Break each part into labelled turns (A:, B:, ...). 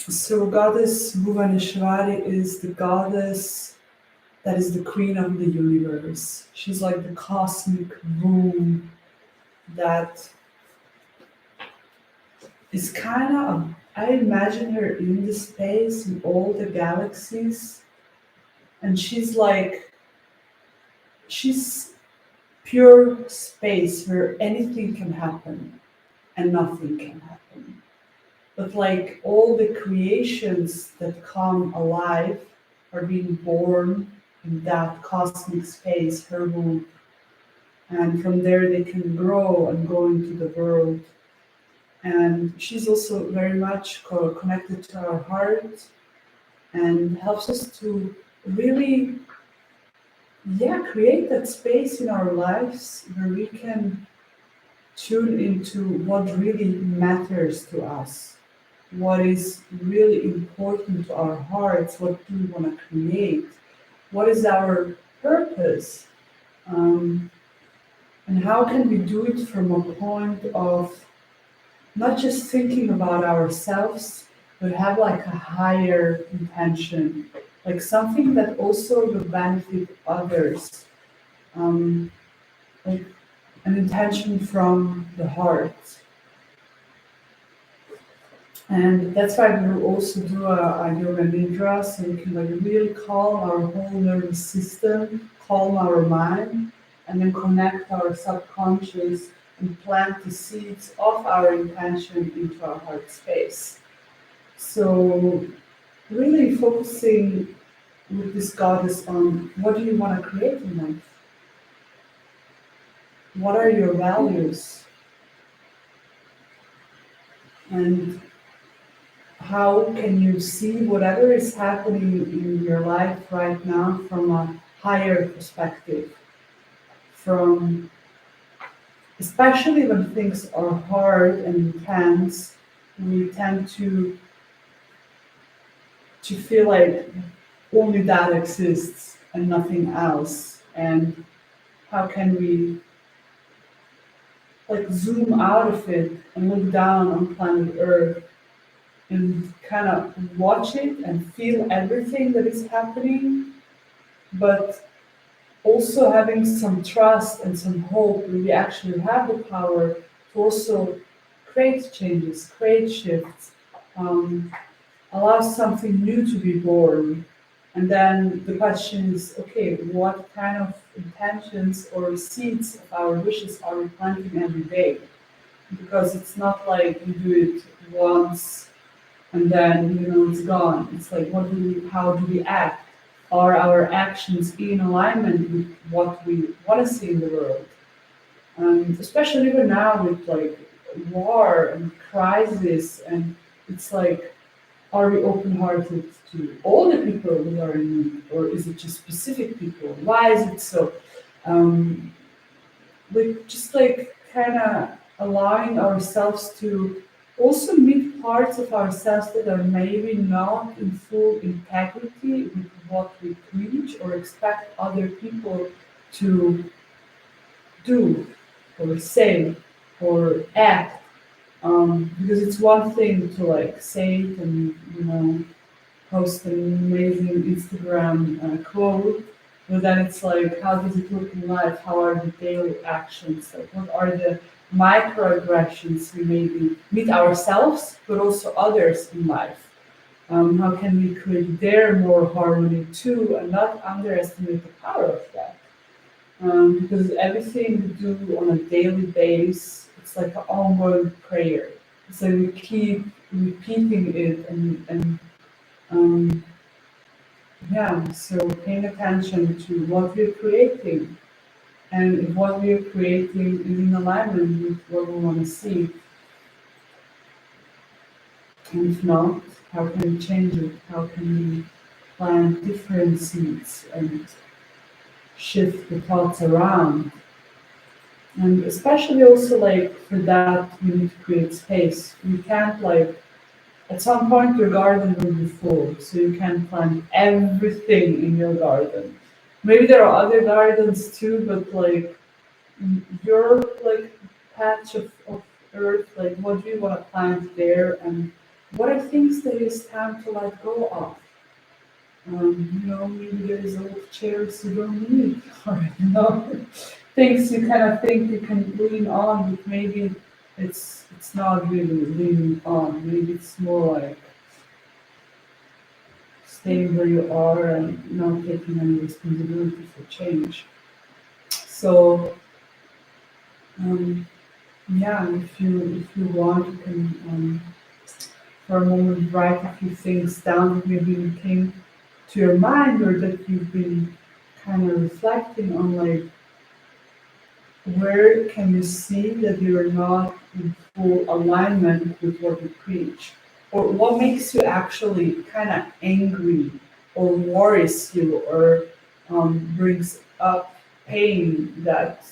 A: So goddess Bhuvanesvhari is the goddess that is the queen of the universe. She's like the cosmic womb that is kind of, I imagine her in the space in all the galaxies, and she's pure space where anything can happen and nothing can happen. But like all the creations that come alive are being born in that cosmic space, her womb. And from there they can grow and go into the world. And she's also very much connected to our heart and helps us to really, yeah, create that space in our lives where we can tune into what really matters to us, what is really important to our hearts, what do we want to create, what is our purpose, um, and how can we do it from a point of not just thinking about ourselves, but have like a higher intention, like something that also will benefit others, um, like an intention from the heart. And that's why we will also do a yoga nidra, so we can like really calm our whole nervous system, calm our mind, and then connect our subconscious and plant the seeds of our intention into our heart space. So really focusing with this goddess on what do you want to create in life? What are your values? And how can you see whatever is happening in your life right now from a higher perspective? From especially when things are hard and intense, we tend to feel like only that exists and nothing else. And how can we like zoom out of it and look down on planet Earth and kind of watch it and feel everything that is happening, but also having some trust and some hope that we actually have the power to also create changes, create shifts, um, allow something new to be born. And then the question is, okay, what kind of intentions or seeds of our wishes are we planting every day? Because it's not like you do it once and then it's gone. It's like how do we act? Are our actions in alignment with what we want to see in the world? Especially even now with like war and crisis, and it's like, are we open-hearted to all the people who are in need, or is it just specific people? Why is it so? Um, like just like kind of allowing ourselves to also meet parts of ourselves that are maybe not in full integrity with what we preach or expect other people to do or say or act. Because it's one thing to like say it and post an amazing Instagram quote, but then it's like, how does it look in life? How are the daily actions? Like, what are the microaggressions we maybe meet ourselves, but also others in life? How can we create there more harmony too, and not underestimate the power of that? Because everything we do on a daily basis, it's like an ongoing prayer. It's like we keep repeating it and um, yeah, so paying attention to what we're creating and if what we're creating is in alignment with what we want to see. And if not, how can we change it? How can we plant different seeds and shift the thoughts around? And especially also like for that, we need to create space. We can't like at some point your garden will be full, so you can plant everything in your garden. Maybe there are other gardens too, but like your like patch of earth, like what do you want to plant there and what are things that is time to let go of? Maybe there is old chairs you don't need, or things you kind of think you can lean on, but maybe it's not really leaning on. Maybe it's more like staying where you are and not taking any responsibility for change. So um, yeah, if you want, you can for a moment write a few things down that maybe came to your mind or that you've been kind of reflecting on, like where can you see that you're not in full alignment with what you preach? Or what makes you actually kind of angry or worries you or brings up pain that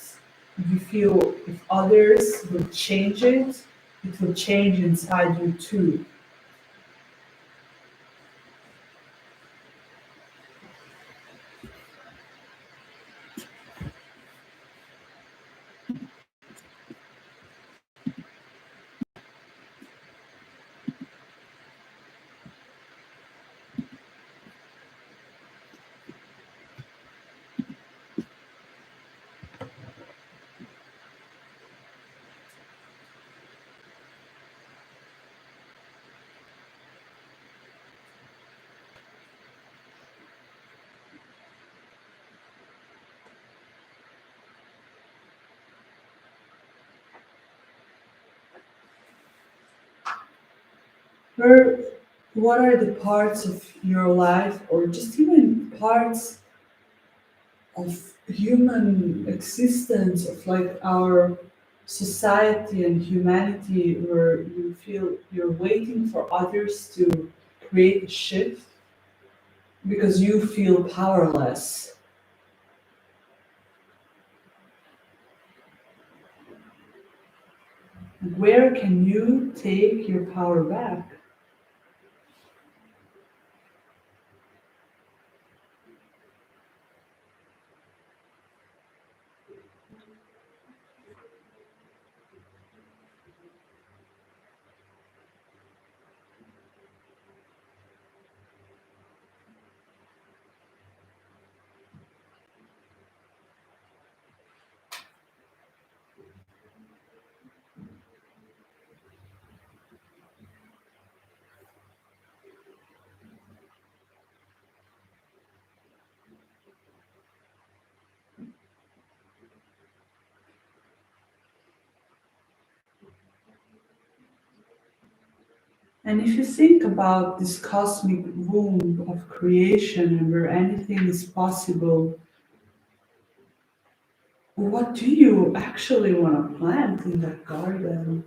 A: you feel if others will change it, it will change inside you too. Where, what are the parts of your life, or just even parts of human existence, of like our society and humanity, where you feel you're waiting for others to create a shift because you feel powerless? Where can you take your power back? And if you think about this cosmic womb of creation and where anything is possible, what do you actually want to plant in that garden?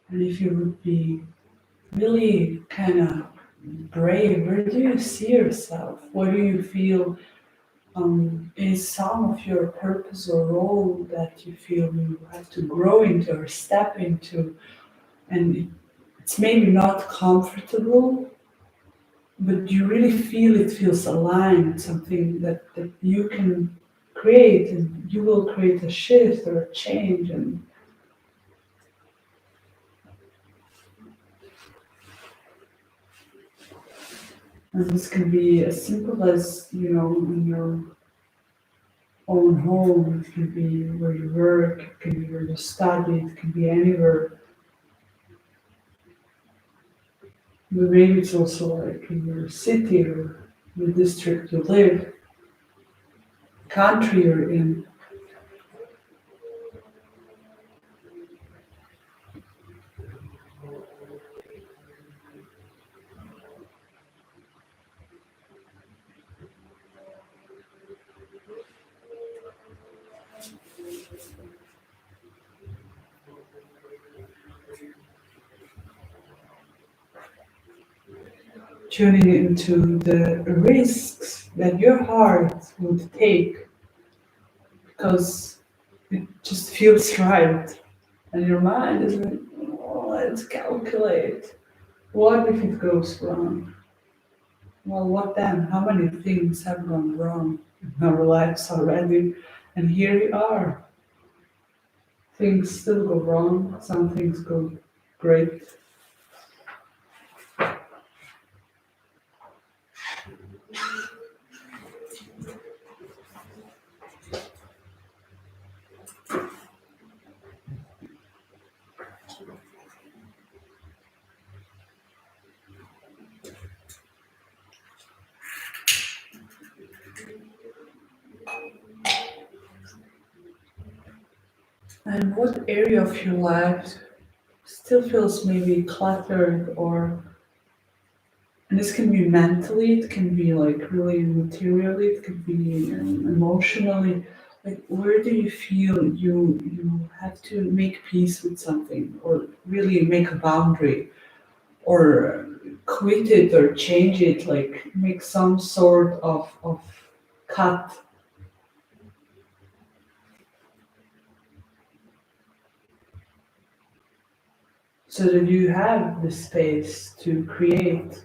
A: And if you would be really kind of brave, where do you see yourself? What do you feel is some of your purpose or role that you feel you have to grow into or step into? And it's maybe not comfortable, but you really feel it feels aligned, something that you can create, and you will create a shift or a change. And this can be as simple as, in your own home, it can be where you work, it can be where you study, it can be anywhere. But maybe it's also like in your city or the district you live, country you're in. tuning into the risks that your heart would take because it just feels right. And your mind is like, oh, let's calculate. What if it goes wrong? Well, what then? How many things have gone wrong in our lives already? And here we are. Things still go wrong, some things go great. And what area of your life still feels maybe cluttered or and this can be mentally, it can be like really materially, it could be emotionally. Like where do you feel you have to make peace with something or really make a boundary or quit it or change it, like make some sort of cut so that you have the space to create.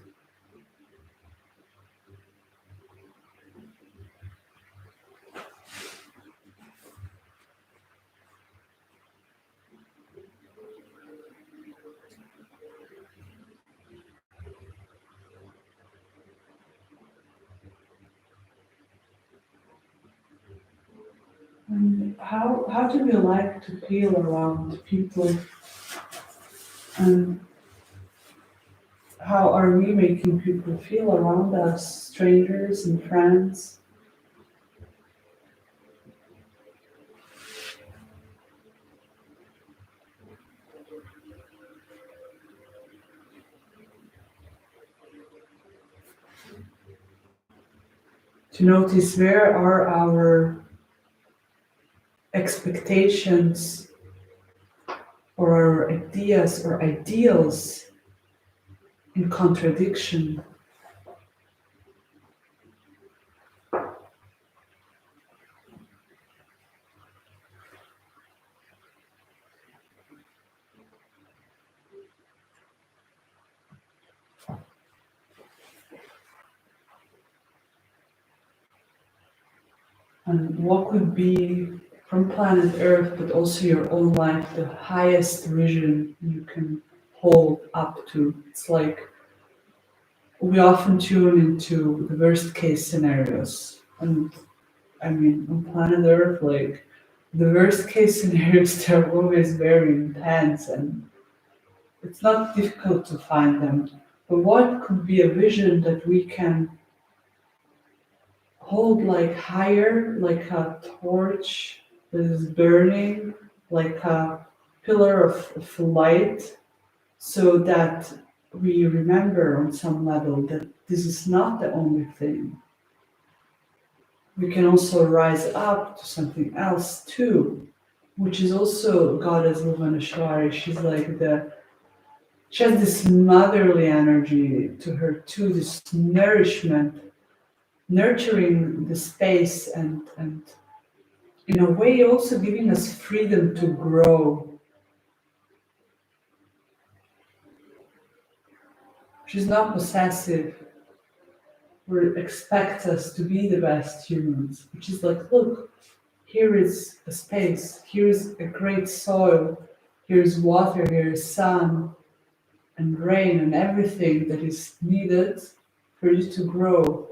A: And how do you like to feel around people and how are we making people feel around us, strangers and friends? To notice where are our expectations or our ideas or ideals in contradiction. And what could be from planet Earth, but also your own life, the highest vision you can hold up to? It's like we often tune into the worst case scenarios. And I mean, on planet Earth, like the worst case scenarios, they're always very intense and it's not difficult to find them. But what could be a vision that we can hold like higher, like a torch that is burning, like a pillar of light, so that we remember on some level that this is not the only thing. We can also rise up to something else too, which is also goddess Bhuvanesvhari. She's like she has this motherly energy to her too, this nourishment, nurturing the space and in a way also giving us freedom to grow. She's not possessive or expects us to be the best humans, which is like, look, here is a space, here is a great soil, here is water, here is sun and rain and everything that is needed for you to grow.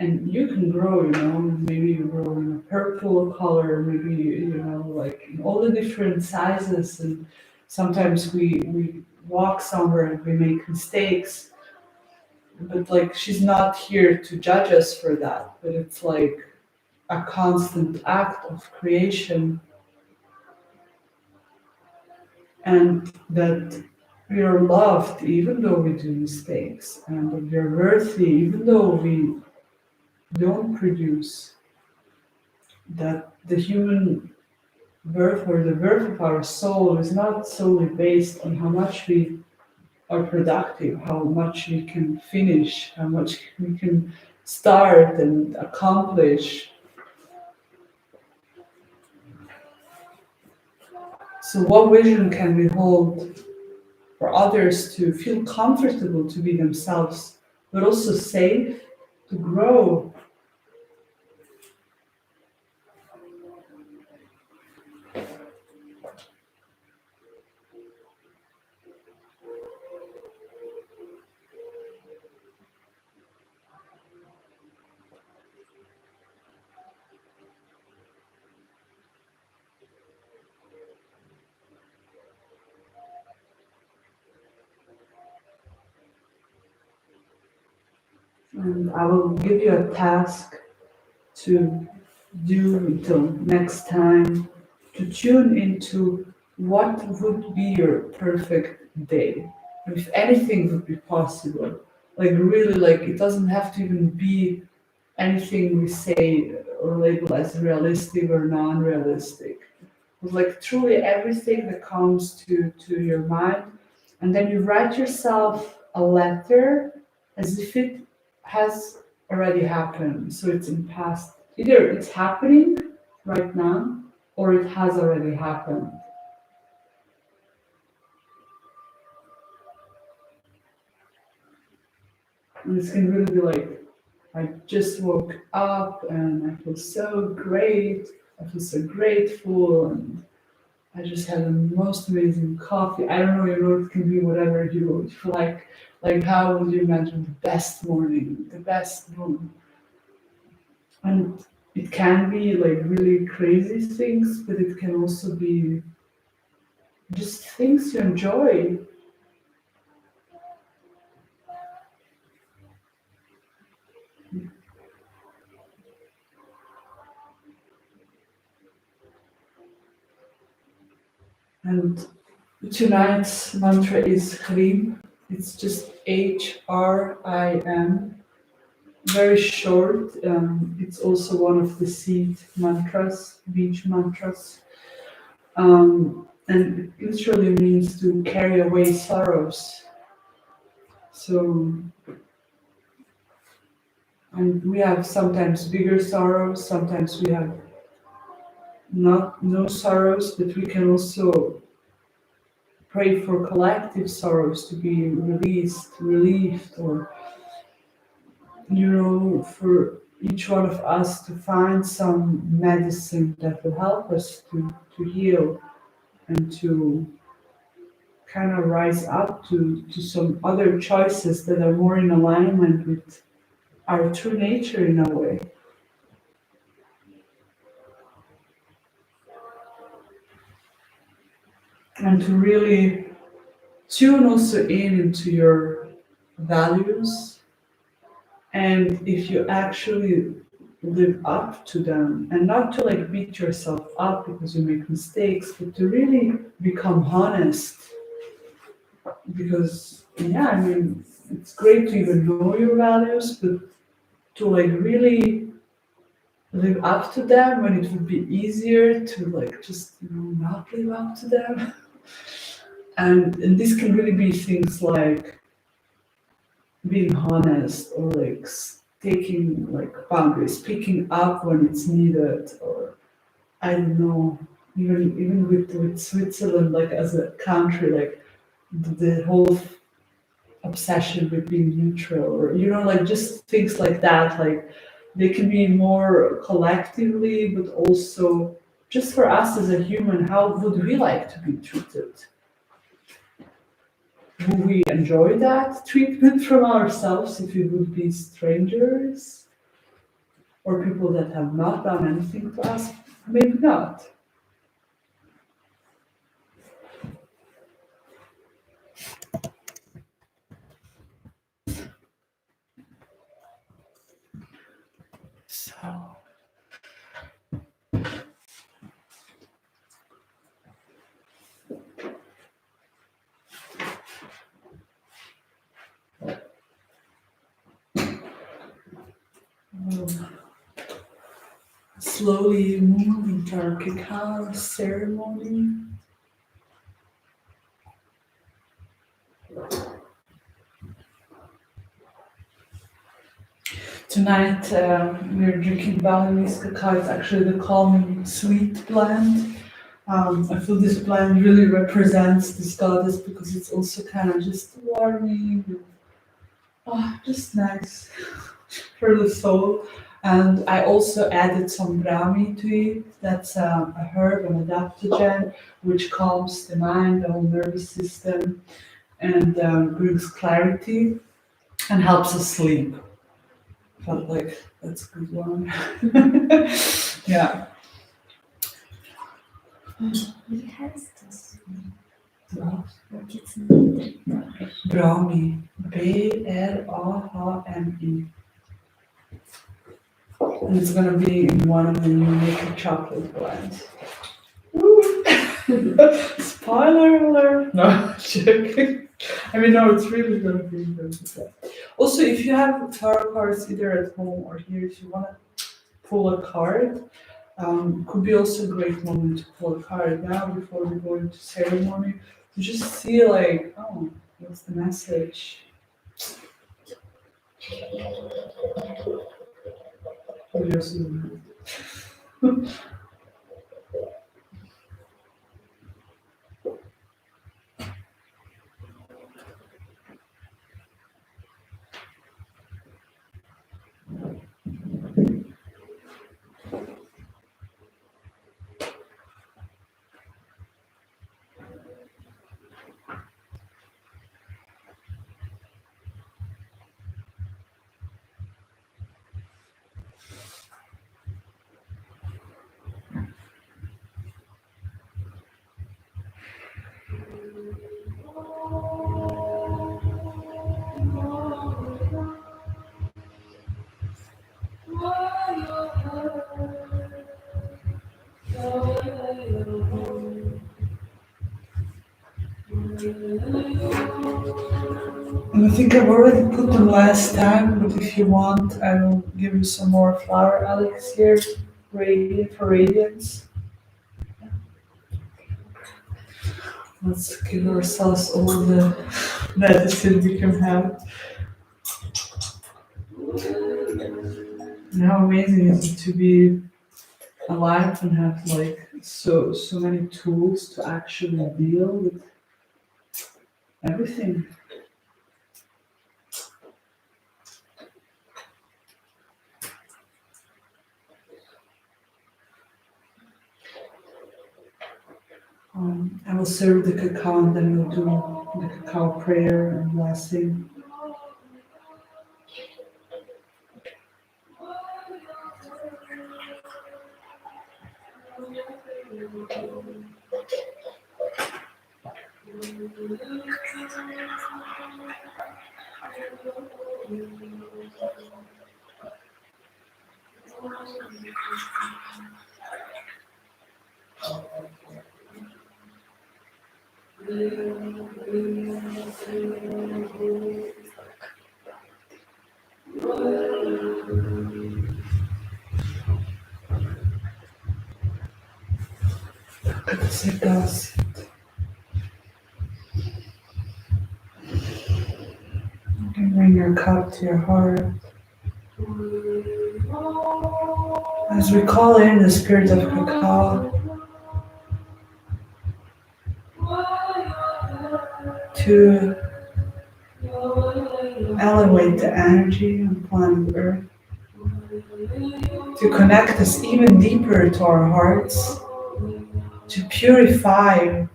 A: And you can grow, maybe you grow in a purple color, maybe, like in all the different sizes. And sometimes we walk somewhere and we make mistakes. But like, she's not here to judge us for that. But it's like a constant act of creation. And that we are loved even though we do mistakes. And that we are worthy even though we don't produce, that the human birth or the birth of our soul is not solely based on how much we are productive, how much we can finish, how much we can start and accomplish. So, what vision can we hold for others to feel comfortable to be themselves, but also safe to grow? And I will give you a task to do until next time, to tune into what would be your perfect day. If anything would be possible. Like really, like it doesn't have to even be anything we say or label as realistic or non-realistic. It's like truly everything that comes to your mind, and then you write yourself a letter as if it has already happened. So it's in past. Either it's happening right now or it has already happened. And this can really be like, I just woke up and I feel so great. I feel so grateful and I just had the most amazing coffee. I don't know, it can be whatever you like. Like, how would you imagine the best morning, the best moon? And it can be like really crazy things, but it can also be just things you enjoy. And tonight's mantra is Hrim. It's just HRIM, very short. It's also one of the seed mantras, beach mantras. And it literally means to carry away sorrows. So, and we have sometimes bigger sorrows, sometimes we have not no sorrows, but we can also pray for collective sorrows to be released, relieved, or for each one of us to find some medicine that will help us to heal and to kind of rise up to some other choices that are more in alignment with our true nature in a way. And to really tune also into your values, and if you actually live up to them, and not to like beat yourself up because you make mistakes, but to really become honest. Because yeah, I mean, it's great to even know your values, but to like really live up to them when it would be easier to like just not live up to them. And this can really be things like being honest, or like taking like boundaries, picking up when it's needed, or I don't know, even with Switzerland, like as a country, like the whole obsession with being neutral, or like just things like that, like they can be more collectively, but also just for us as a human, how would we like to be treated? Would we enjoy that treatment from ourselves if we would be strangers or people that have not done anything to us? Maybe not. So, we'll slowly move into our cacao ceremony. Tonight we're drinking Balinese cacao. It's actually the calming sweet blend. I feel this blend really represents this goddess because it's also kind of just warming, just nice for the soul. And I also added some brahmi to it. That's a herb, an adaptogen, which calms the mind, the whole nervous system, and brings clarity and helps us sleep. Felt like that's a good one. Yeah.
B: Wie heißt das? What its name?
A: Brahmi. Brahmi. And it's gonna be in one of the new naked chocolate blends. Spoiler alert! No, I'm joking. I mean, no, it's really gonna be good. Also, if you have tarot cards either at home or here, if you wanna pull a card, could be also a great moment to pull a card now before we go into ceremony to just see like, oh, what's the message? What else do you have? And I think I've already put them last time, but if you want, I will give you some more flower elixir for radiance. Let's give ourselves all the medicine we can have. And how amazing is it to be alive and have like so many tools to actually deal with everything. I will serve the cacao and then we'll do the cacao prayer and blessing. Yes, it does. You can bring your cup to your heart. As we call in the spirit of cacao to elevate the energy on planet Earth, to connect us even deeper to our hearts, to purify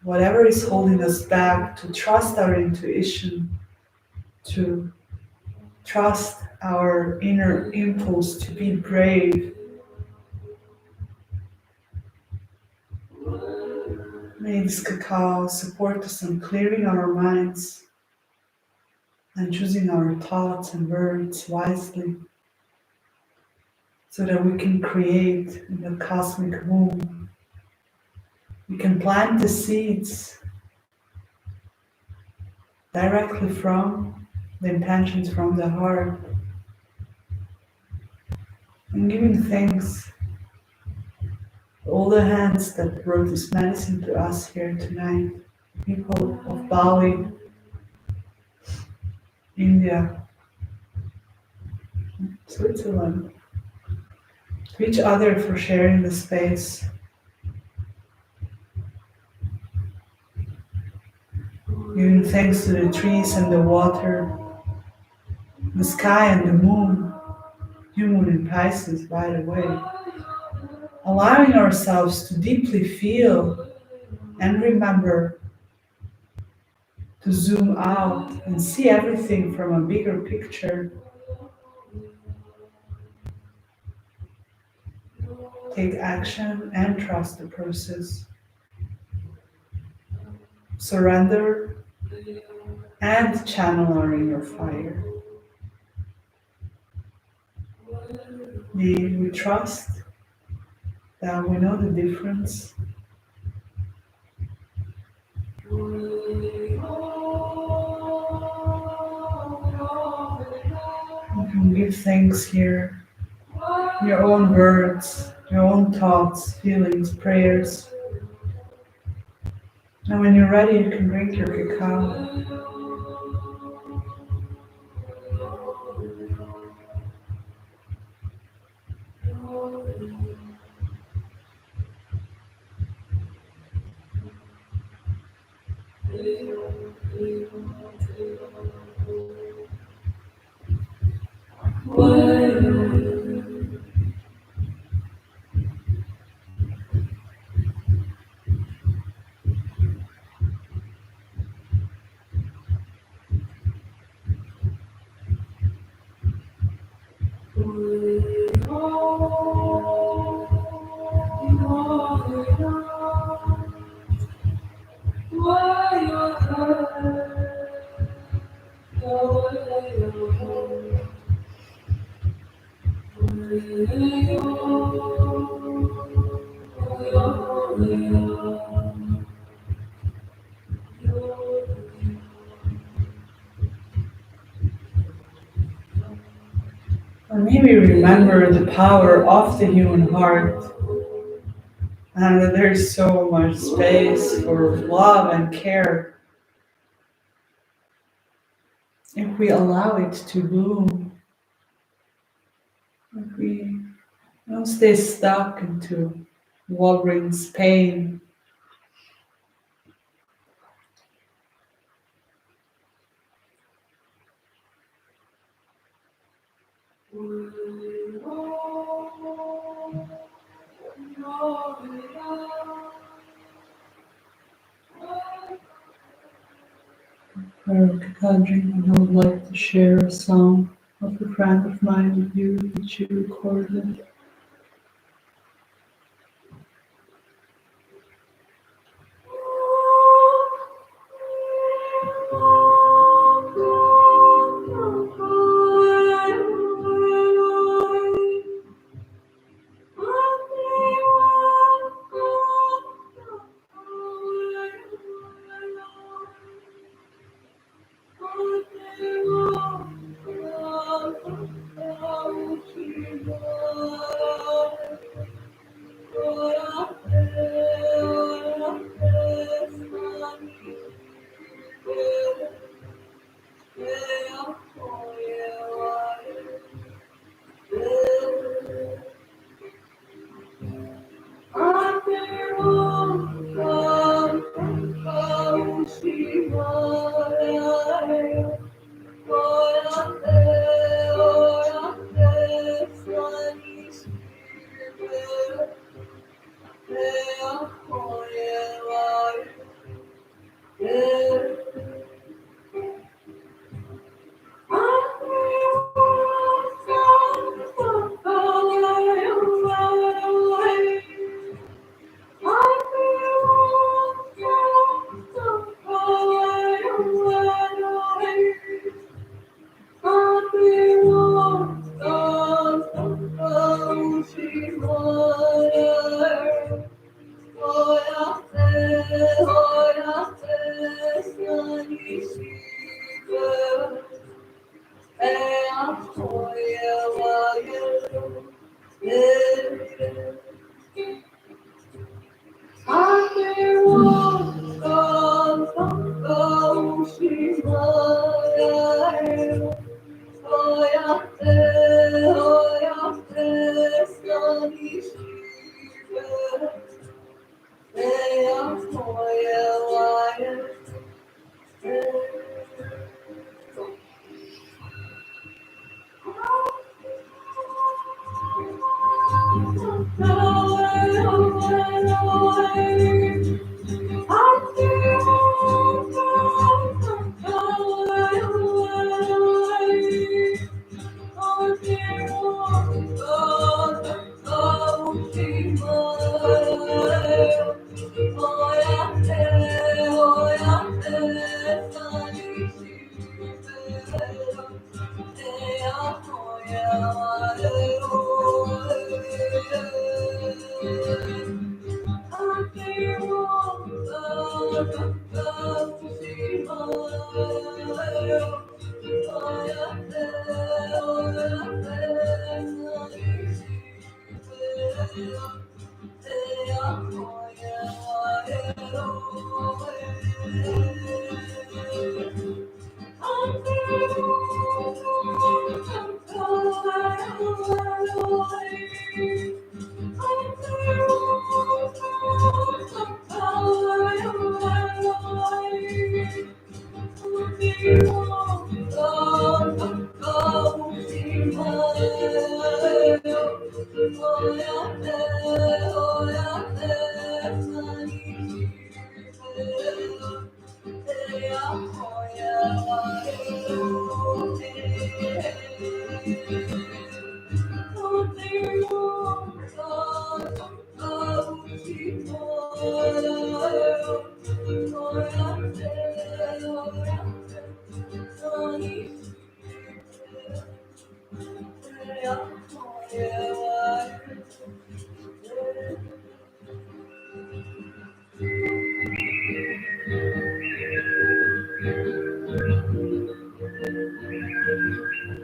A: whatever is holding us back, to trust our intuition, to trust our inner impulse to be brave. May this cacao support us in clearing our minds and choosing our thoughts and words wisely so that we can create in the cosmic womb. We can plant the seeds directly from the intentions from the heart and giving thanks to all the hands that brought this medicine to us here tonight. People of Bali, India, Switzerland. To each other for sharing the space, giving thanks to the trees and the water, the sky and the moon, new moon in Pisces right away. Allowing ourselves to deeply feel and remember to zoom out and see everything from a bigger picture. Take action and trust the process. Surrender and channel our inner fire. We trust that we know the difference. You can give thanks here, your own words, your own thoughts, feelings, prayers. And when you're ready, you can drink your cacao. Or maybe remember the power of the human heart and that there's so much space for love and care if we allow it to bloom. If we don't stay stuck into what brings pain. Kadri, I would like to share a song of a friend of mine with you, which you recorded.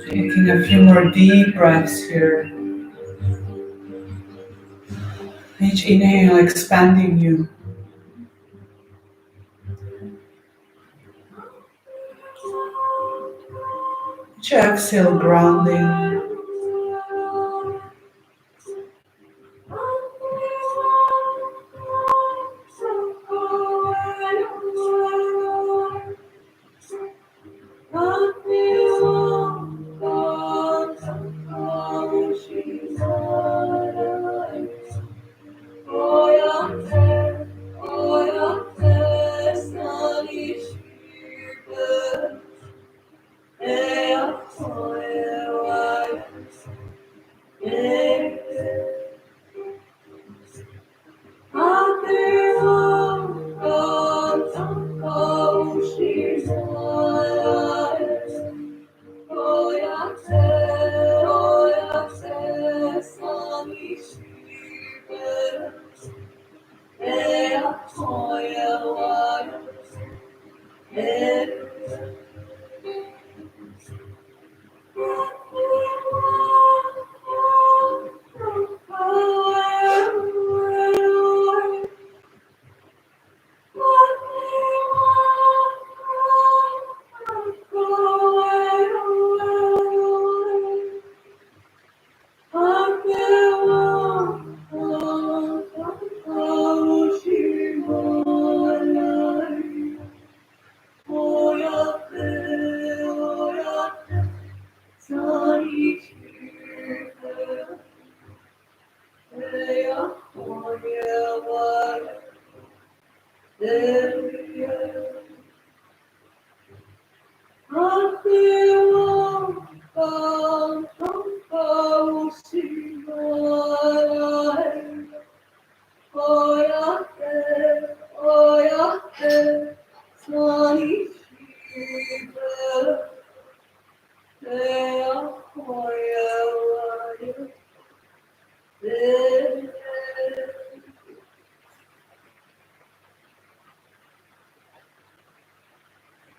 A: Taking a few more deep breaths here. Each inhale expanding you. Each exhale grounding.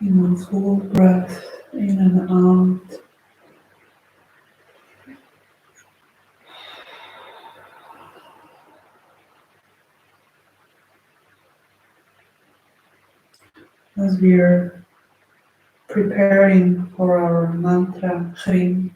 A: In one full breath, in and out. As we are preparing for our mantra Hrim,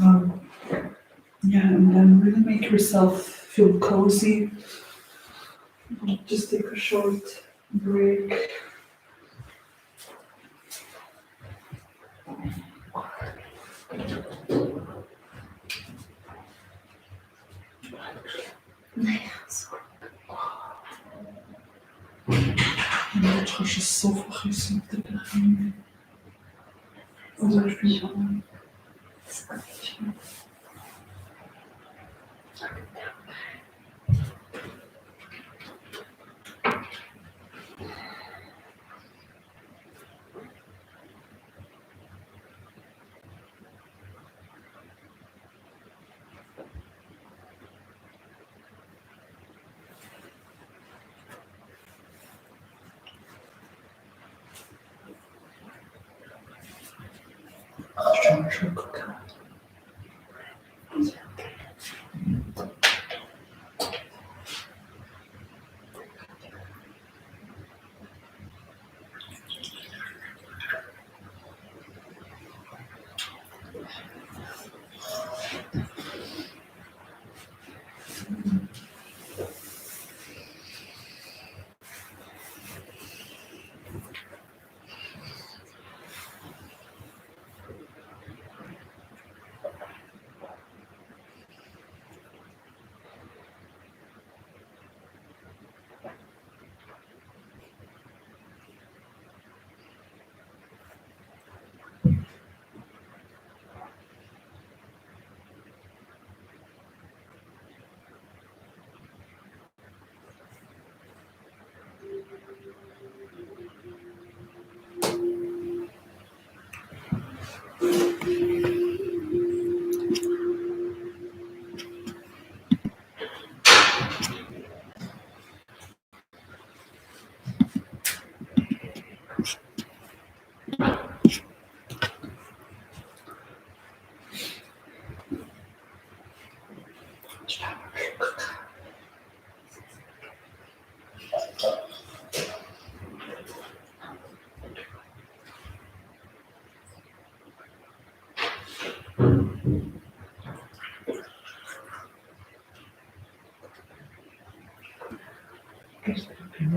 A: Um, yeah, and then really make yourself feel cozy. Just take a short break. En dan ga je zo vergissen te beginnen. Als ik vind aan. Çok çok.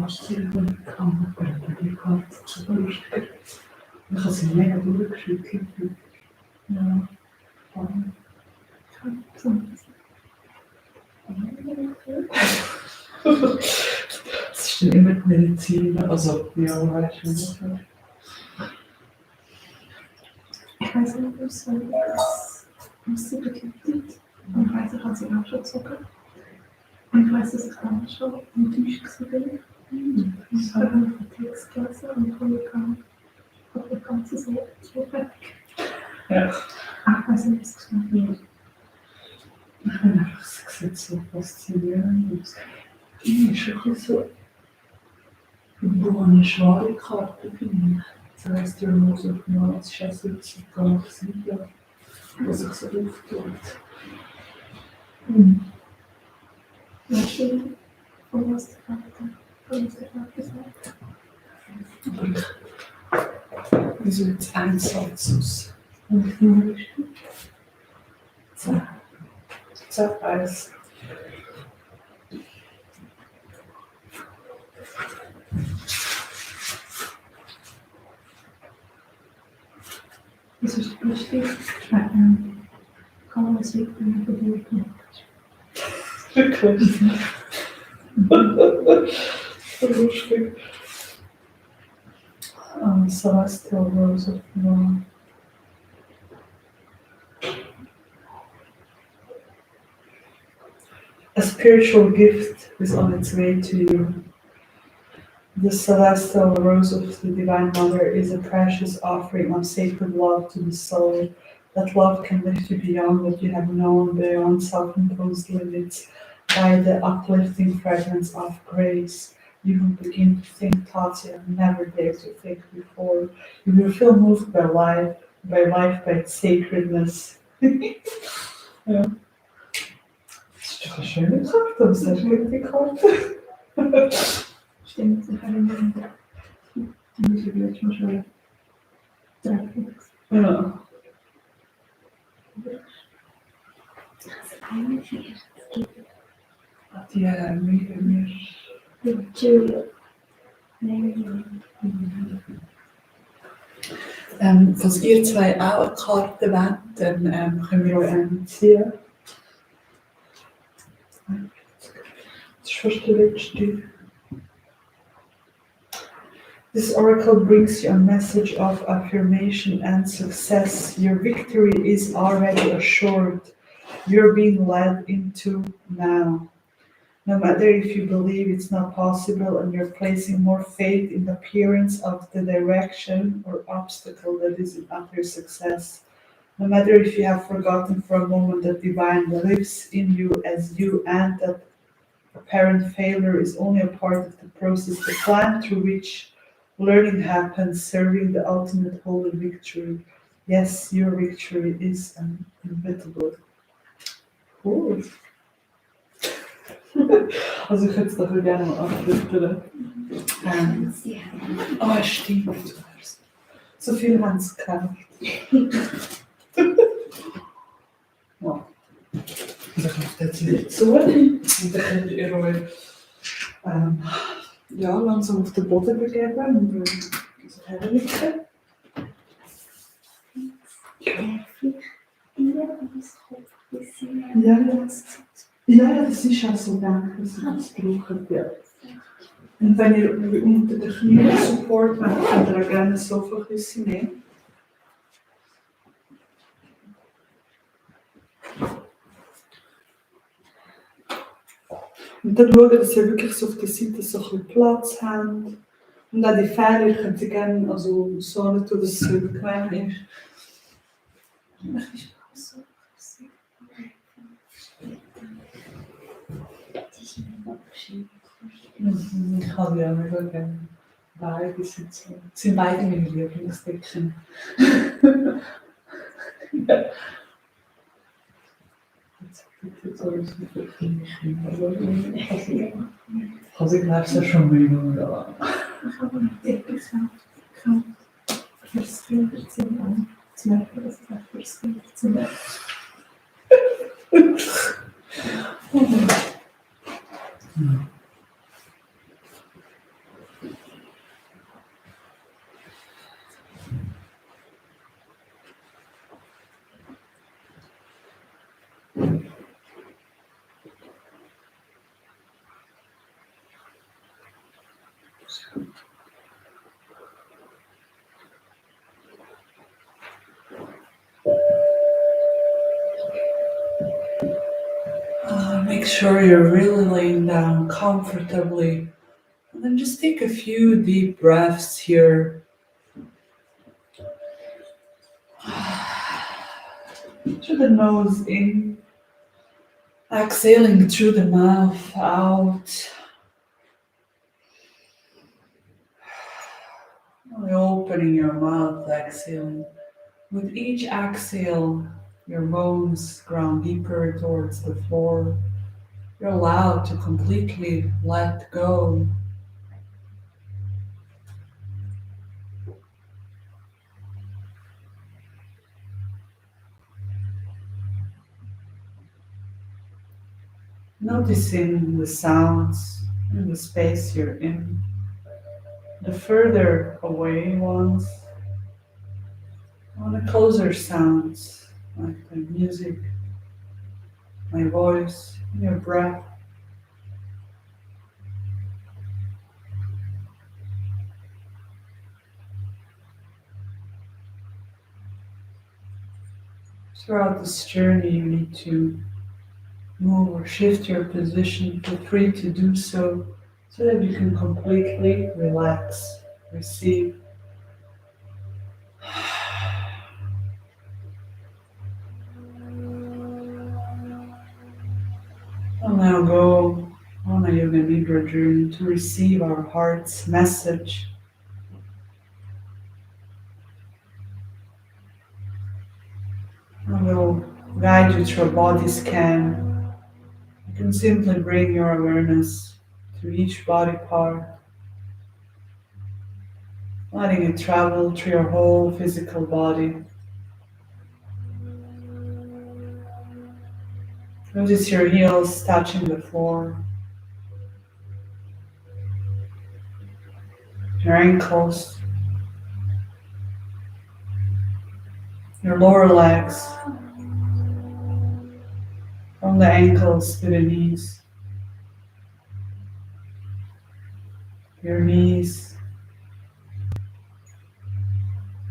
A: Was je dan kan hebben, die kant terug. Dan gaat ze mega moeilijk zoeken. Ja, van. Es ist dann immer die Medizin, also ja, weißt du nicht.
B: Ich weiß nicht, was sie bedeutet. Und ich weiß, ich habe sie auch schon gezogen. Und ich weiß, dass ich dann schon enttäuscht war. Ich habe einen Text gelesen und habe das Ganze so fertig.
A: Ja.
B: Ich weiß nicht, was es gemacht wird.
A: Ich bin einfach, es sieht so faszinierend aus. Die ist ein bisschen so Bhuvanesvhari Karte, finde ich. Das heisst, der muss auf mal als Schätze Galaxie, was sich so auftut.
B: Weißt du, von was der Vater sagt?
A: Aber wie so jetzt ein Satz aus?
B: Und wie ist
A: So. So, alles.
B: das ist lustig. Kann man es wirklich nicht verbieten.
A: Wirklich. So lustig. Celestial Rose of Love. A spiritual gift is on its way to you. The celestial rose of the Divine Mother is a precious offering of sacred love to the soul. That love can lift you beyond what you have known, beyond self-imposed limits, by the uplifting fragrance of grace. You will begin to think thoughts you have never dared to think before. You will feel moved by its sacredness. Ja. Das ist doch eine schöne Karte, das ist eine gute Karte.
B: Stimmt, ich habe immer die Musik jetzt mal schon treffen.
A: Ja. Ja, meer.
B: Julia. Nee.
A: Falls ihr zwei auch eine Karte wollt, dann können wir euch eine ziehen. Das ist fast der letzte. This oracle brings you a message of affirmation and success. Your victory is already assured. You're being led into now. No matter if you believe it's not possible and you're placing more faith in the appearance of the direction or obstacle that is after success. No matter if you have forgotten for a moment that divine lives in you as you and that apparent failure is only a part of the process, the plan through which learning happens, serving the ultimate holy victory. Yes, your victory is inevitable. Cool. Also ich hätte es dafür gerne mal abflüstern. Stimmt. So viel haben sie gekauft. Ja. Also ich mache jetzt wieder zu und dann könnt ihr euch langsam auf den Boden begeben und so herliegen. Ja, das ist auch so gedacht, dass ihr das braucht. Ja. Und wenn ihr unter den Knien Support macht, könnt ihr auch gerne das Sofa-Kissen nehmen. Und dann schauen, dass ihr wirklich so auf der Seite so ein bisschen Platz habt. Und auch die Fälle könnt ihr gerne also so nicht tun, dass es so bequem ist. Ich habe ja mega gerne beide sitzen. Das sind beide meine Lieblingsdecken. Ja. Also ich glaube, es ist schon mega da.
B: Ich habe nicht etwas gekauft. Fürs Kinderzimmer. Zu merken, dass es auch fürs Kinderzimmer ist.
A: Make sure you're really laying down comfortably. And then just take a few deep breaths here. Through the nose in. Exhaling through the mouth out. Opening your mouth, exhaling. With each exhale, your bones ground deeper towards the floor. You're allowed to completely let go. Noticing the sounds in the space you're in. The further away ones, and the closer sounds, like the music, my voice, your breath. Throughout this journey, you need to move or shift your position. Feel free to do so that you can completely relax, receive. And now go on a Yoga Nidra journey to receive our heart's message. I will guide you through a body scan. You can simply bring your awareness to each body part, letting it travel through your whole physical body. Notice your heels touching the floor, your ankles, your lower legs, from the ankles to the knees, your knees,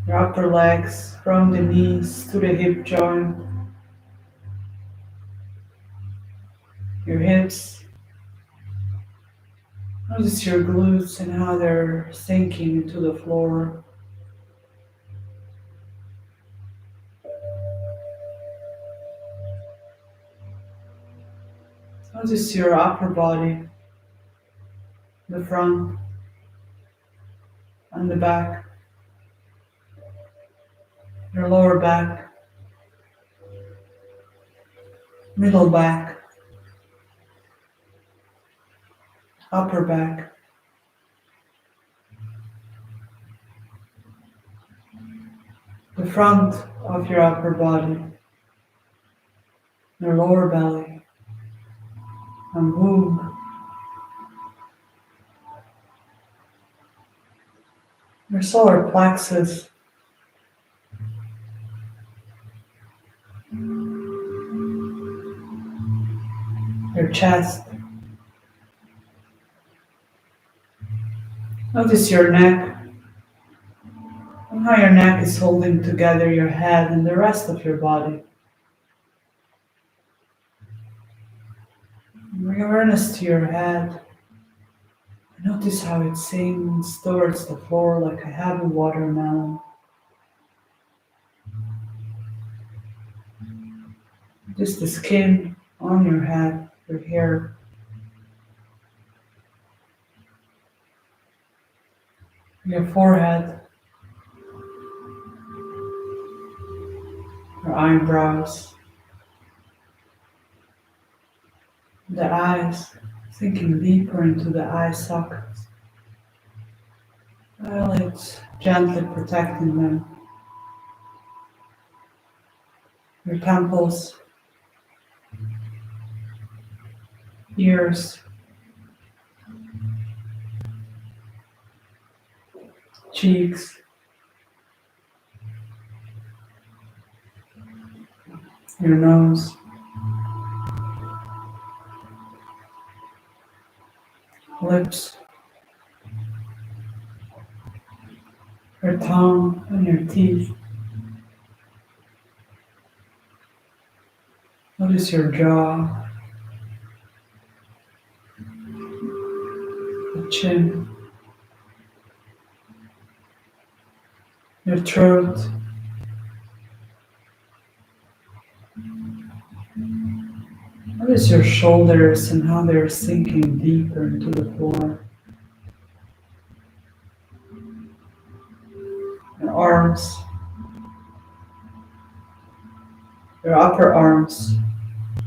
A: your upper legs, from the knees to the hip joint, your hips. Notice your glutes and how they're sinking into the floor. Notice your upper body, the front and the back, your lower back, middle back, upper back, the front of your upper body, your lower belly and womb, your solar plexus, your chest. Notice your neck and how your neck is holding together your head and the rest of your body. Bring awareness to your head. Notice how it sinks towards the floor like a heavy watermelon. Just the skin on your head, your hair. Your forehead, your eyebrows, the eyes, sinking deeper into the eye sockets. Eyelids, gently protecting them. Your temples, ears, cheeks, your nose, lips, your tongue and your teeth. Notice your jaw, the chin, your throat, notice your shoulders and how they're sinking deeper into the floor. Your arms, your upper arms,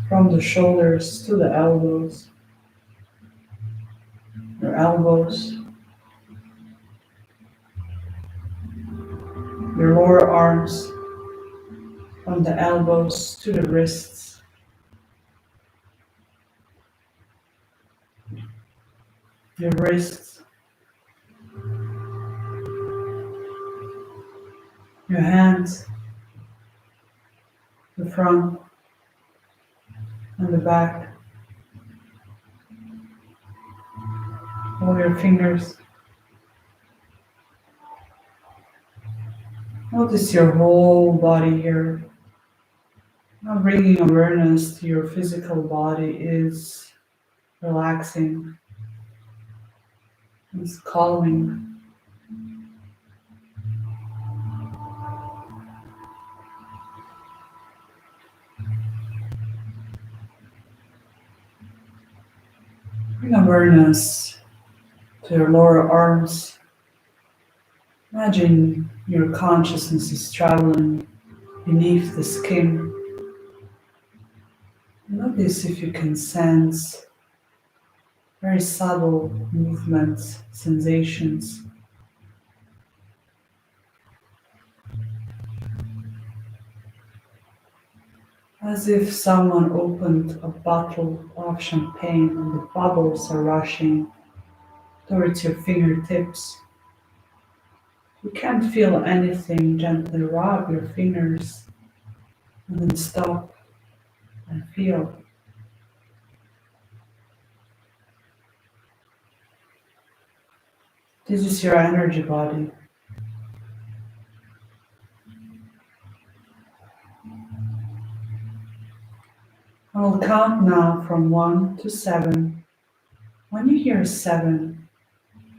A: from the shoulders to the elbows, your elbows, your lower arms, from the elbows to the wrists, your wrists, your hands, the front and the back, all your fingers. Notice your whole body here. Now bringing awareness to your physical body is relaxing, it's calming. Bring awareness to your lower arms. Imagine your consciousness is traveling beneath the skin. Notice if you can sense very subtle movements, sensations. as if someone opened a bottle of champagne and the bubbles are rushing towards your fingertips. You can't feel anything, gently rub your fingers and then stop and feel. This is your energy body. I will count now from 1 to 7. When you hear 7,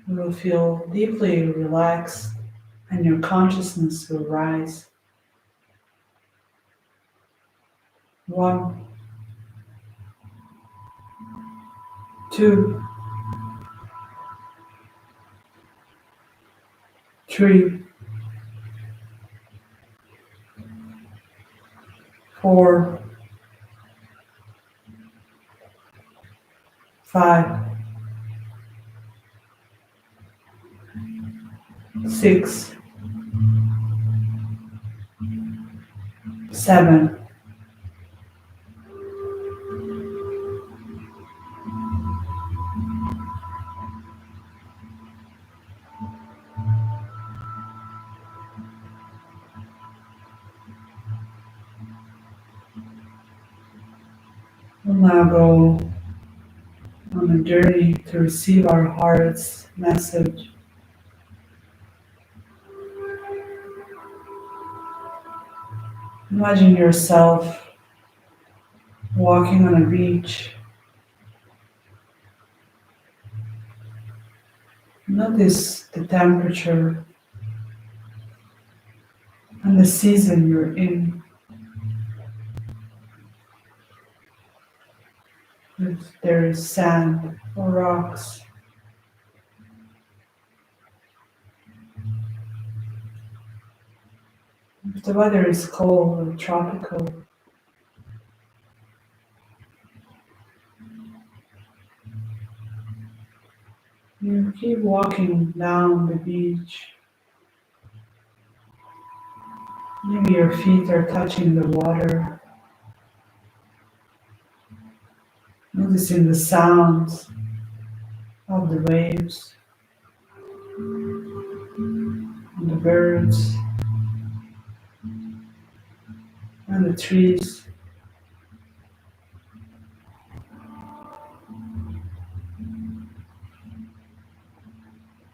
A: you will feel deeply relaxed and your consciousness will rise. 1, 2, 3, 4, 5, 6, 7. We'll now go on a journey to receive our heart's message. Imagine yourself walking on a beach. Notice the temperature and the season you're in. If there is sand or rocks. If the weather is cold or tropical. You keep walking down the beach. Maybe your feet are touching the water. Noticing the sounds of the waves and the birds and the trees.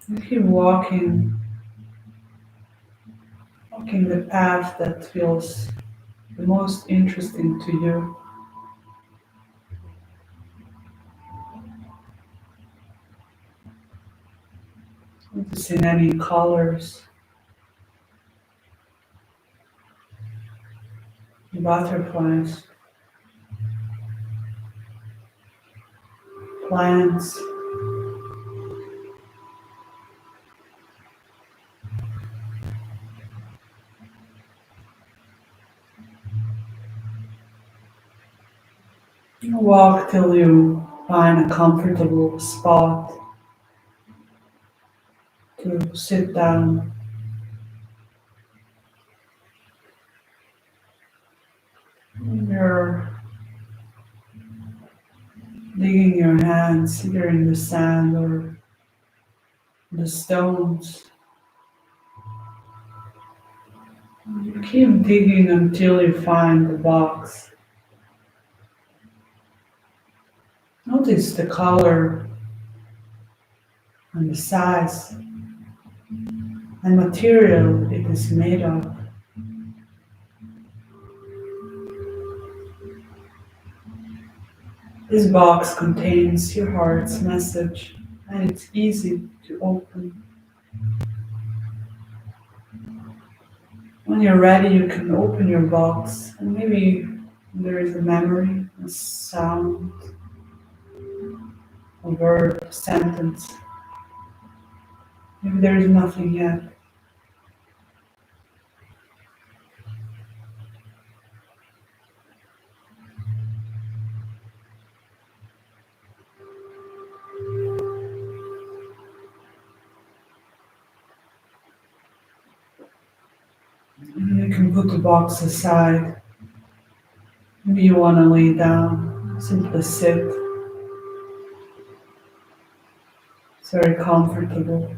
A: You keep walking the path that feels the most interesting to you. Noticing any colors, butterflies, plants, you walk till you find a comfortable spot to sit down. You're digging your hands either in the sand or the stones. You keep digging until you find the box. Notice the color and the size and material it is made of. This box contains your heart's message and it's easy to open. When you're ready, you can open your box and maybe there is a memory, a sound, a word, a sentence. Maybe there is nothing yet. And you can put the box aside. Maybe you want to lay down, simply sit. It's very comfortable.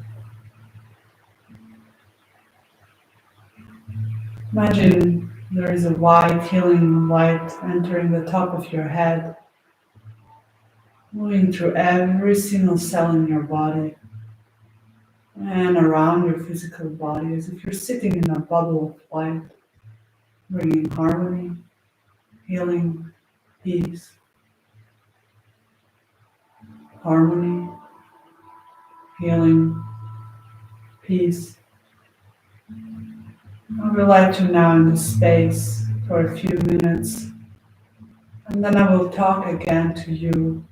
A: Imagine there is a white healing light entering the top of your head, moving through every single cell in your body and around your physical body as if you're sitting in a bubble of light, bringing harmony, healing, peace, harmony, healing, peace. I would like to now in this space for a few minutes, and then I will talk again to you.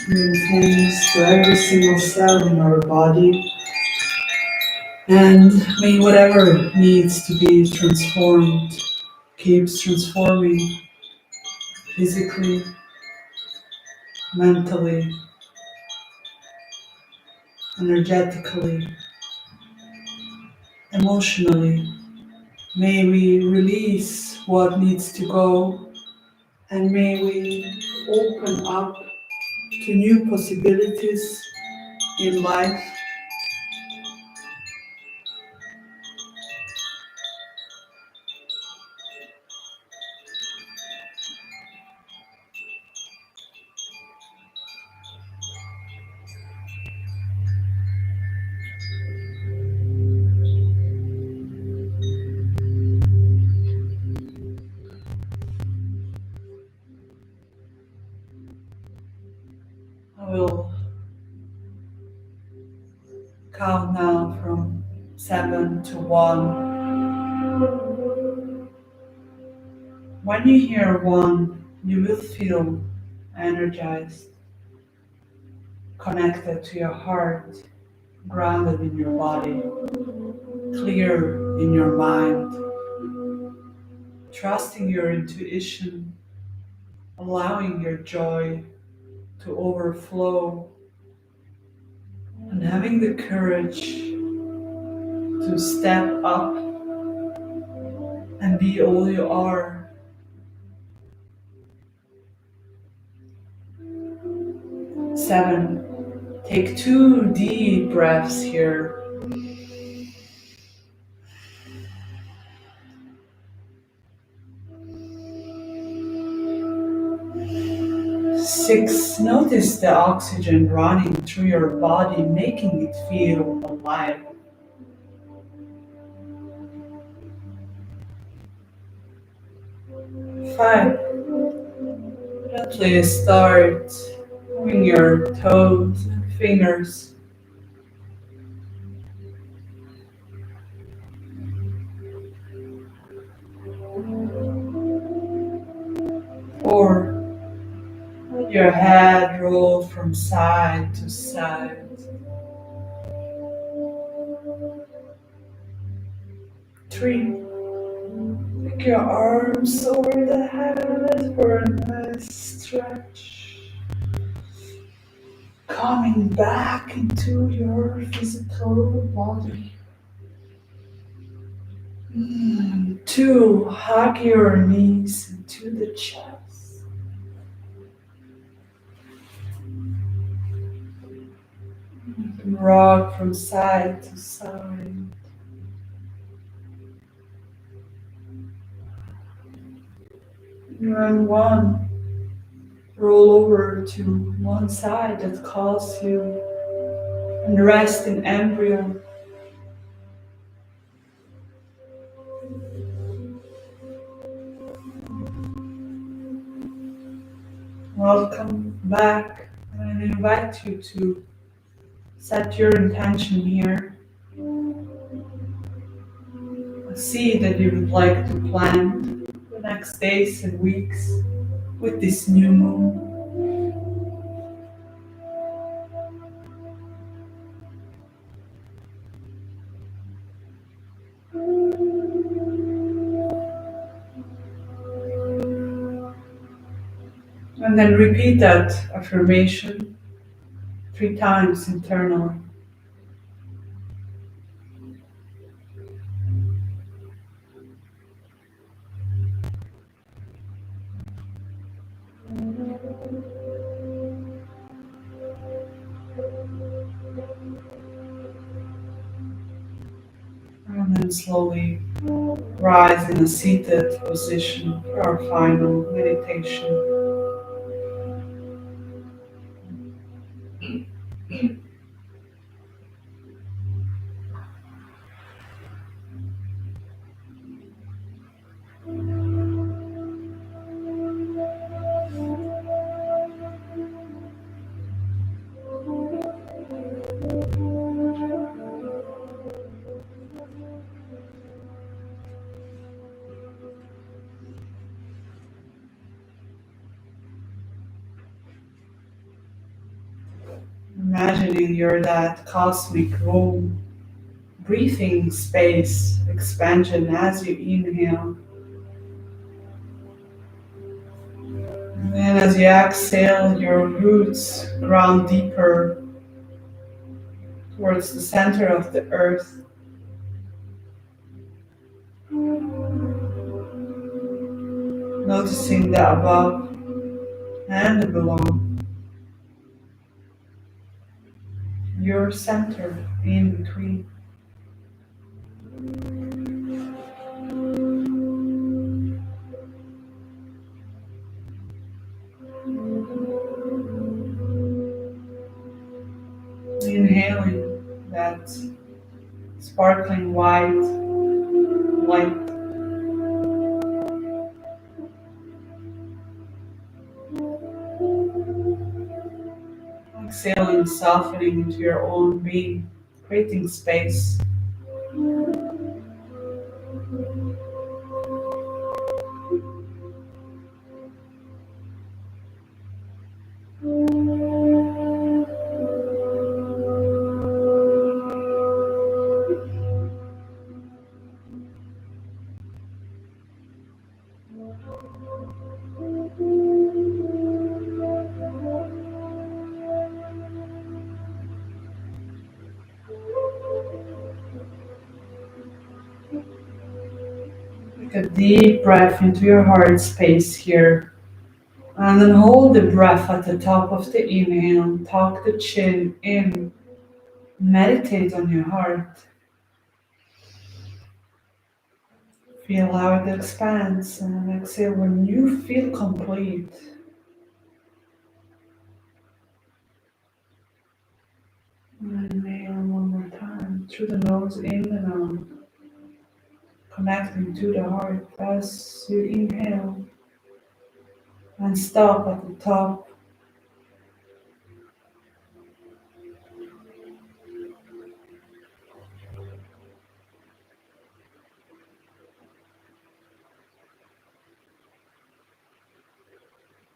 A: Bring thanks to every single cell in our body, and may whatever needs to be transformed keeps transforming physically, mentally, energetically, emotionally. May we release what needs to go, and may we open up to new possibilities in life. I will count now from 7 to 1. When you hear 1, you will feel energized, connected to your heart, grounded in your body, clear in your mind. trusting your intuition, allowing your joy to overflow, and having the courage to step up and be all you are. 7. Take 2 deep breaths here. 6. Notice the oxygen running through your body, making it feel alive. 5. Gently start moving your toes and fingers. 4. Let your head roll from side to side. 3. Take your arms over the head for a nice stretch. Coming back into your physical body. 2. Hug your knees into the chest. 'Rock from side to side. And 1. Roll over to one side that calls you and rest in embryo. Welcome back, and I invite you to set your intention here. A seed that you would like to plant the next days and weeks with this new moon. And then repeat that affirmation 3 times internally. And then slowly rise in a seated position for our final meditation. Imagining you're that cosmic room, breathing space expansion as you inhale. And then as you exhale, your roots ground deeper towards the center of the earth. Noticing the above and the below. Your center in between. Inhaling that sparkling white light. Exhaling, softening into your own being, creating space. Take a deep breath into your heart space here. And then hold the breath at the top of the inhale. Tuck the chin in. Meditate on your heart. Feel how it expands and exhale when you feel complete. And inhale one more time through the nose, in and out, connecting to the heart as you inhale and stop at the top.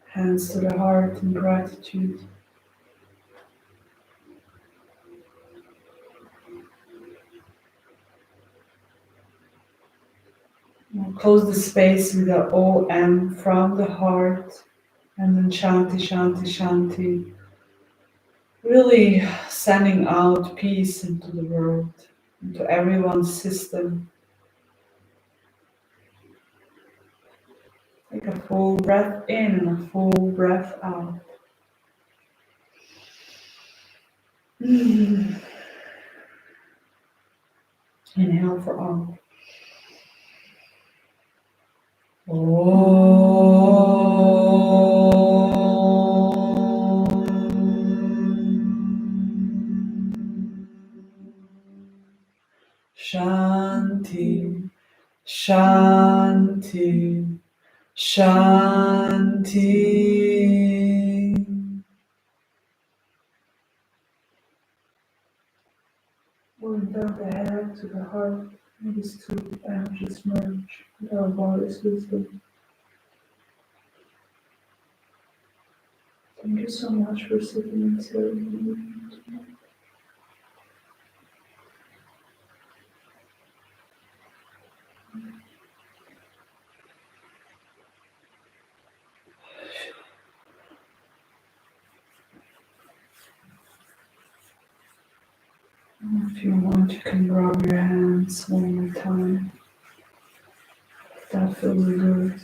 A: Hands to the heart in gratitude. Now close the space with the OM from the heart and then Shanti, Shanti, Shanti. Really sending out peace into the world, into everyone's system. Take a full breath in and a full breath out. Inhale for all. Shanti, Shanti, Shanti. Going down the head to the heart, and these two energies merge with our body's wisdom. Thank you so much for sitting and serving with me tonight. If you want, you can rub your hands one more time. That feels good.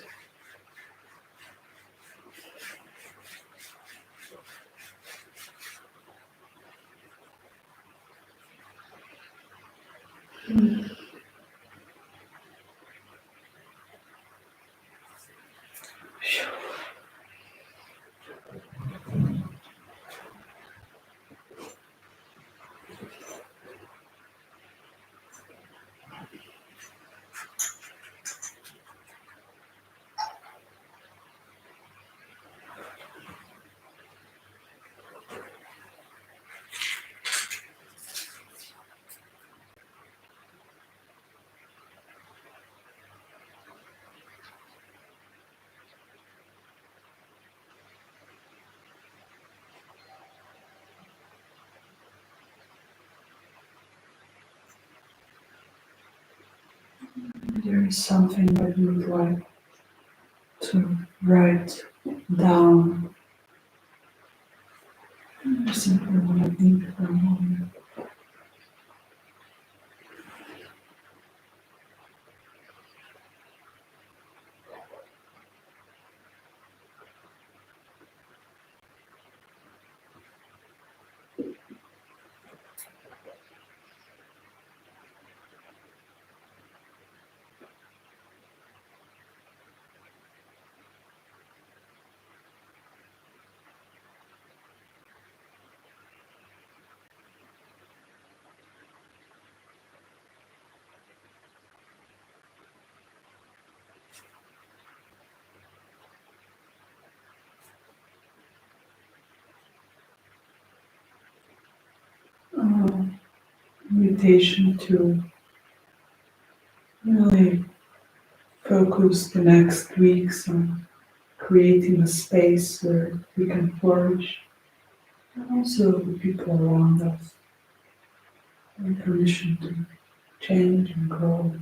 A: There is something that you would like to write down. I simply want to think for a moment. Invitation to really focus the next weeks on creating a space where we can flourish, and also the people around us, and permission to change and grow.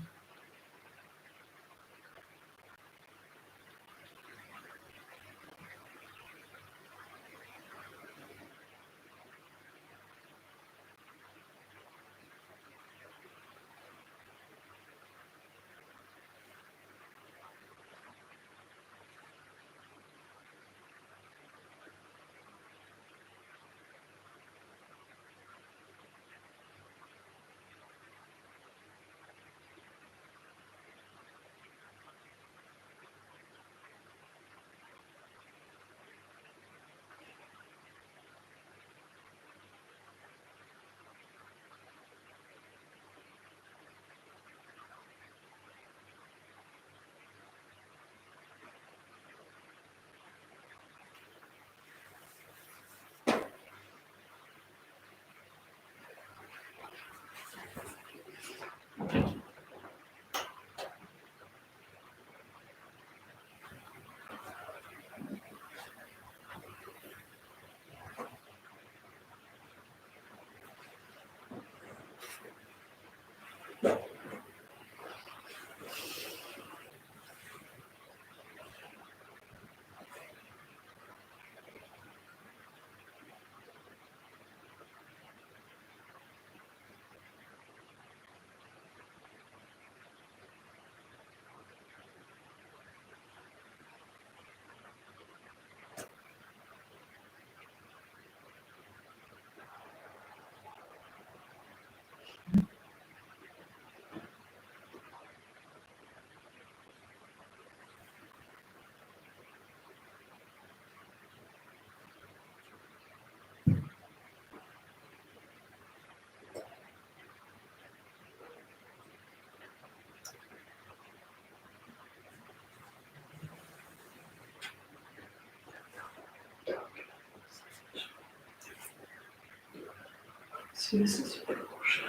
B: C'est super proche.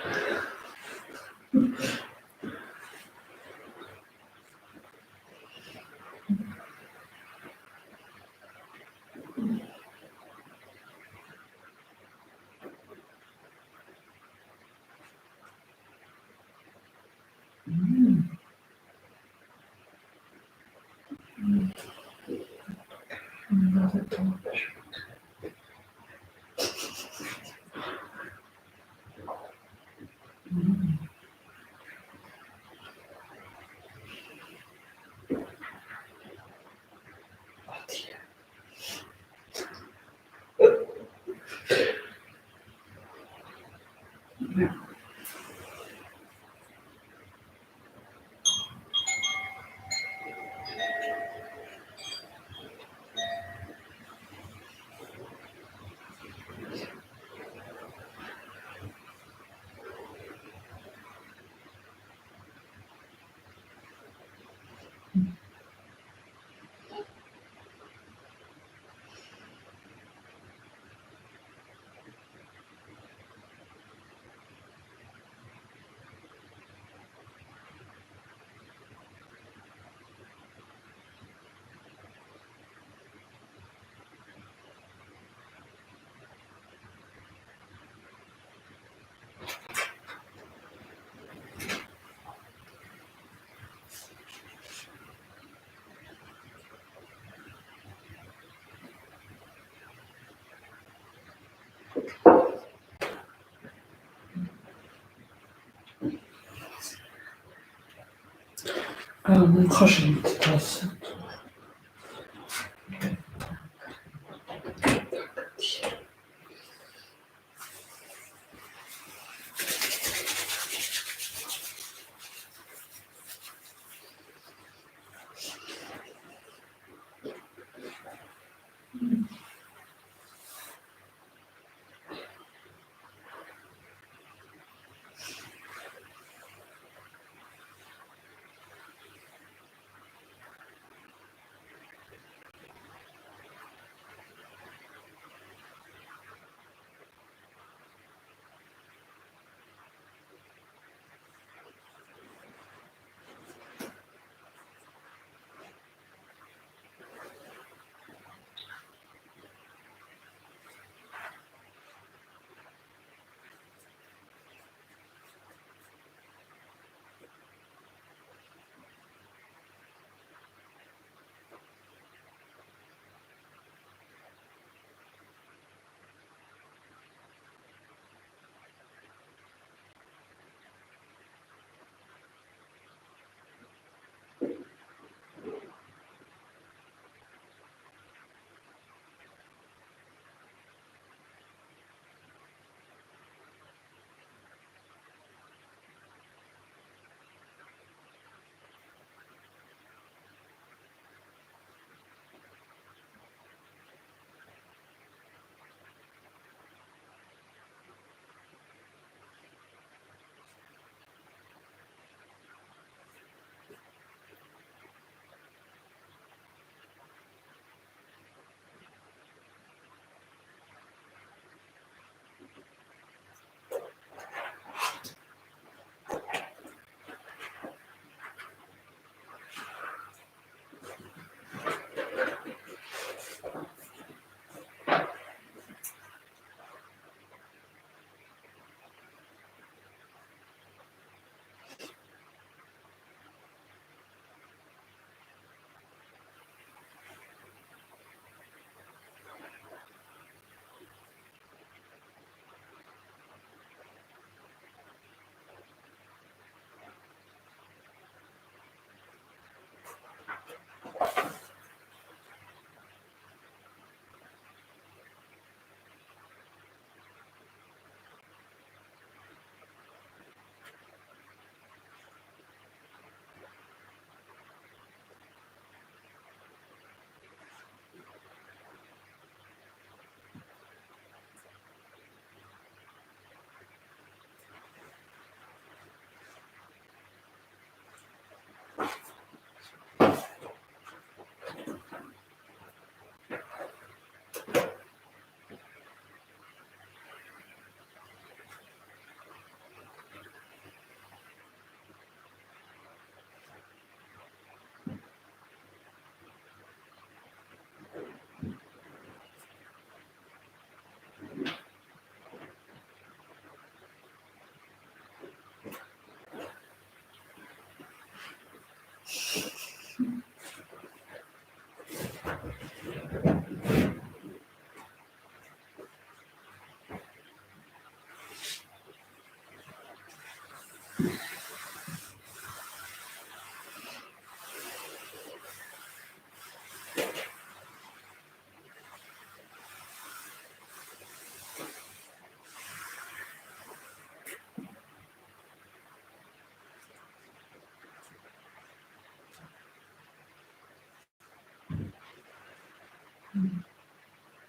B: Mon prochain petite tasse.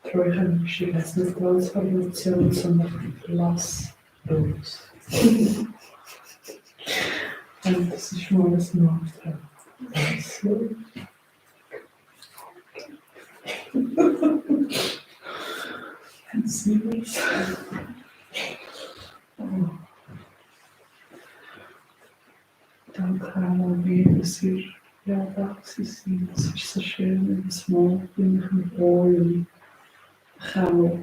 A: Treuhänderische ist nicht Transformation, sondern Lass los. Und das ist mal das Mantra. Lass los. Sie was? Oh. Danke auch wieder, dass ihr ja da seid. Es ist so schön, jedes Mal bin ich mit euch. Ich auch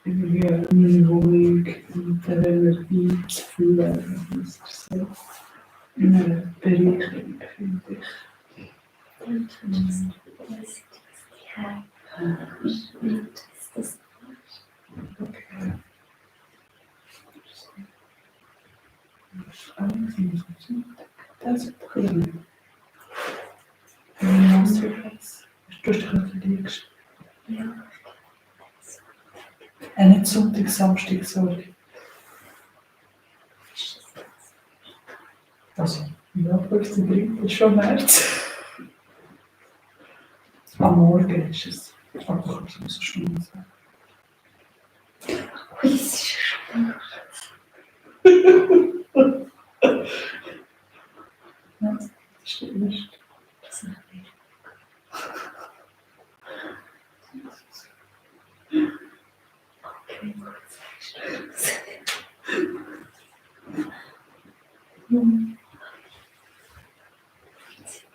A: irgendwie meine Wohnung mit der Energie zu fühlen. Das ist so eine Bereicherung, finde ich.
B: Und das ja, das
A: Okay. Alles in so. Das ist drin. Wie machst du das? Du hast dich für dich geschrieben.
B: ja,
A: Nicht Sonntag, Samstag, sorry. Also, ja, 15.3. ist schon März. Am Morgen ist es. Aber du kannst es so schnell sagen.
B: das ist schon
A: Ja, das ist der erste.
B: das noch nicht. Okay,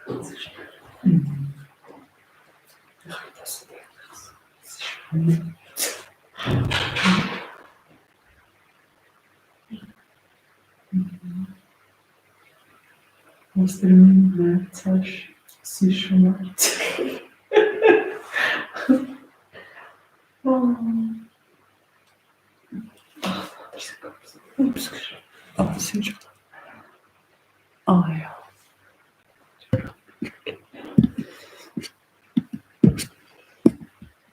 B: gut.
A: Mhm. Ja, das ist spannend. Was du im März hast, es ist schon März. Oh. Ach, das ist ganz. Ups, aber es sind schon. Ah ja.